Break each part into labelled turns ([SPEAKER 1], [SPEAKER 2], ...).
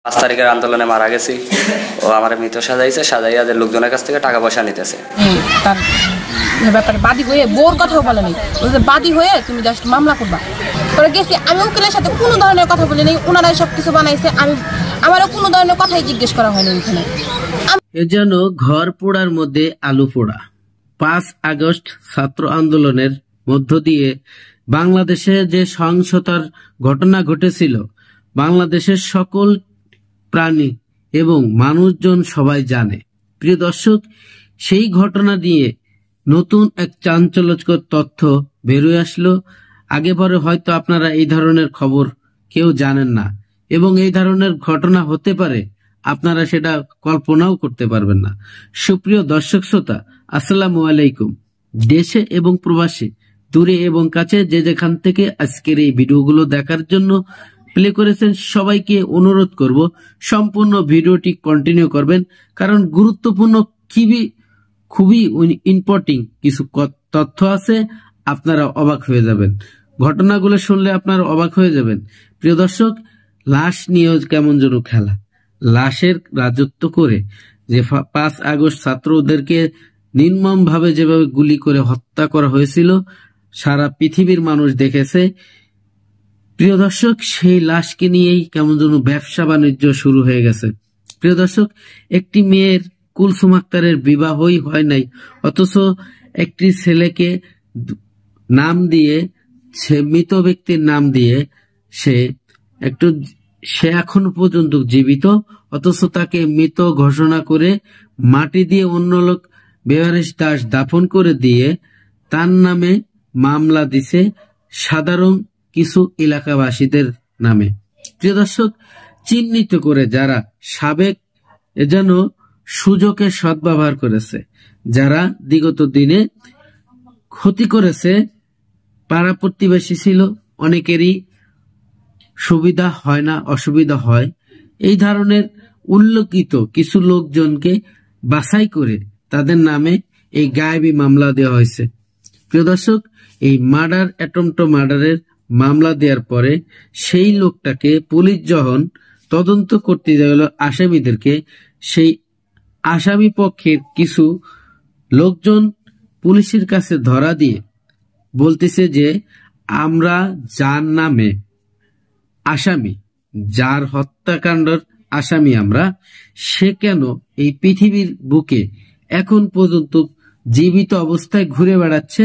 [SPEAKER 1] 5 তারিখের আন্দোলনে মারা গেছি। ও আমার মৃত সাজাইছে, সাজাইয়াদের লোকজনের কাছ থেকে টাকা পয়সা নিতেছে।
[SPEAKER 2] তার ব্যাপারে বাদী হয়ে বোর কথাও বলে নেই, বাদী হয়ে তুমি জাস্ট মামলা করবা। পরে গেছি আমি উকিলের সাথে কোনো ধরনের কথা বলি নেই, ওনারাই সব কিছু বানাইছে। আমারও কোনো ধরনের কথাই জিজ্ঞেস করা হয়নি এখানে।
[SPEAKER 3] এ যেন ঘর পোড়ার মধ্যে আলু পোড়া। 5 আগস্ট ছাত্র আন্দোলনের মধ্য দিয়ে বাংলাদেশে যে সহিংসতার ঘটনা ঘটেছিল, বাংলাদেশের সকল প্রাণী এবং মানুষজন সবাই জানে। প্রিয় দর্শক, সেই ঘটনা নিয়ে নতুন এক চাঞ্চল্যকর তথ্য বেরোয় আসলো। আগে পরে হয়তো আপনারা এই ধরনের খবর কেউ জানেন না, এবং এই ধরনের ঘটনা হতে পারে আপনারা সেটা কল্পনাও করতে পারবেন না। সুপ্রিয় দর্শক শ্রোতা, আসসালামু আলাইকুম। দেশে এবং প্রবাসে, দূরে এবং কাছে যে যেখান থেকে আজকের এই ভিডিওগুলো দেখার জন্য প্লে করেছেন, সবাইকে অনুরোধ করব সম্পূর্ণ ভিডিওটি কন্টিনিউ করবেন, কারণ গুরুত্বপূর্ণ খুবই ইম্পর্টেন্ট কিছু তথ্য আছে। আপনারা অবাক হয়ে যাবেন, ঘটনাগুলো শুনলে আপনারা অবাক হয়ে যাবেন। প্রিয় দর্শক, লাশ নিয়েও কেমন যেন খেলা, লাশের রাজত্ব করে যে 5 আগস্ট ছাত্রদেরকে নির্মম ভাবে যেভাবে গুলি করে হত্যা করা হয়েছিল, সারা পৃথিবীর মানুষ দেখেছে। প্রিয় দর্শক, সেই লাশকে নিয়েই কেমন যেন ব্যবসা বাণিজ্য শুরু হয়ে গেছে। প্রিয় দর্শক, একটি মেয়ের, কুলসুম আক্তারের বিবাহই হয় নাই, অথচ একটি ছেলেকে নাম দিয়ে, সে মৃত ব্যক্তির নাম দিয়ে সে এখনো পর্যন্ত জীবিত, অথচ তাকে মৃত ঘোষণা করে মাটি দিয়ে অন্য লোক বেওয়ারিশ দাস দাফন করে দিয়ে তার নামে মামলা দিছে সাধারণ কিছু এলাকাবাসীদের নামে। প্রিয় দর্শক, চিহ্নিত করে যারা সাবেক যেন সুযোগের সদ্ব্যবহার করেছে, যারা বিগত দিনে ক্ষতি করেছে, পাড়া প্রতিবেশী ছিল, অনেকেরই সুবিধা হয় না, অসুবিধা হয়, এই ধরনের উল্লেখিত কিছু লোকজনকে বাছাই করে তাদের নামে এই গায়েবী মামলা দেওয়া হয়েছে। প্রিয় দর্শক, এই অ্যাটেম্পট মার্ডারের মামলা দেওয়ার পরে সেই লোকটাকে পুলিশ যখন তদন্ত করতে গেল আসামিদেরকে, সেই আসামি পক্ষের কিছু লোকজন পুলিশের কাছে ধরা দিয়ে বলতেছে যে আমরা যার নামে আসামি, যার হত্যাকাণ্ডের আসামি আমরা, সে কেন এই পৃথিবীর বুকে এখন পর্যন্ত জীবিত অবস্থায় ঘুরে বেড়াচ্ছে।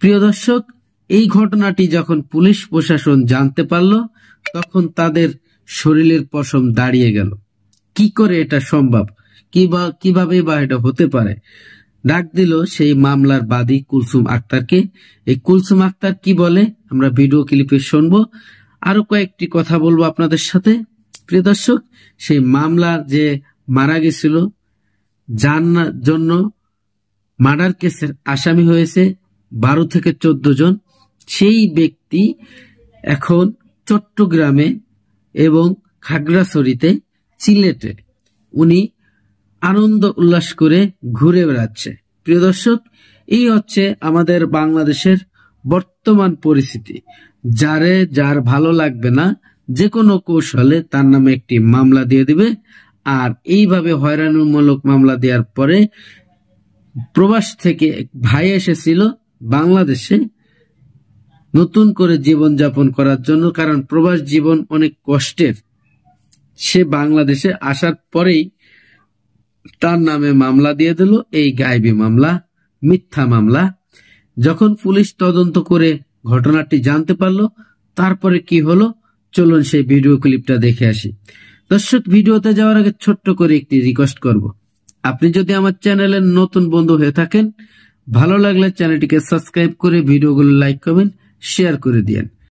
[SPEAKER 3] প্রিয় দর্শক, এই ঘটনাটি যখন পুলিশ প্রশাসন জানতে পারল, তখন তাদের শরীরের পশম দাঁড়িয়ে গেল। কি করে এটা সম্ভব, কিভাবে বা এটা হতে পারে? ডাক দিল সেই মামলার বাদী কুলসুম আক্তারকে। এই কুলসুম আক্তার কি বলে আমরা ভিডিও ক্লিপে শুনবো, আরো কয়েকটি কথা বলবো আপনাদের সাথে। প্রিয় দর্শক, সেই মামলার যে মারা গেছিল, যার জন্য মার্ডার কেসের আসামি হয়েছে 12 থেকে 14 জন, সেই ব্যক্তি এখন চট্টগ্রামে এবং খাগড়াছড়িতে, সিলেটে উনি আনন্দ উল্লাস করে ঘুরে বেড়াচ্ছে। প্রিয় দর্শক, এই হচ্ছে আমাদের বাংলাদেশের বর্তমান পরিস্থিতি। যার ভালো লাগবে না, যে কোনো কৌশলে তার নামে একটি মামলা দিয়ে দিবে, আর এইভাবে হয়রানিমূলক মামলা দেওয়ার পরে প্রবাস থেকে ভাই এসেছিল বাংলাদেশে নতুন করে জীবন যাপন করার জন্য, কারণ প্রবাস জীবন অনেক কষ্টের। সে বাংলাদেশে আসার পরেই তার নামে মামলা দিয়ে দিল, এই গায়েবী মামলা, মিথ্যা মামলা। যখন পুলিশ তদন্ত করে ঘটনাটি জানতে পারলো, তারপরে কি হলো চলুন সেই ভিডিও ক্লিপটা দেখে আসি। দর্শক, ভিডিওতে যাওয়ার আগে ছোট্ট করে একটি রিকোয়েস্ট করব, আপনি যদি আমার চ্যানেলের নতুন বন্ধু হয়ে থাকেন, ভালো লাগলে চ্যানেলটিকে সাবস্ক্রাইব করে ভিডিওগুলো লাইক কমেন্ট শেয়ার করে দিয়েন।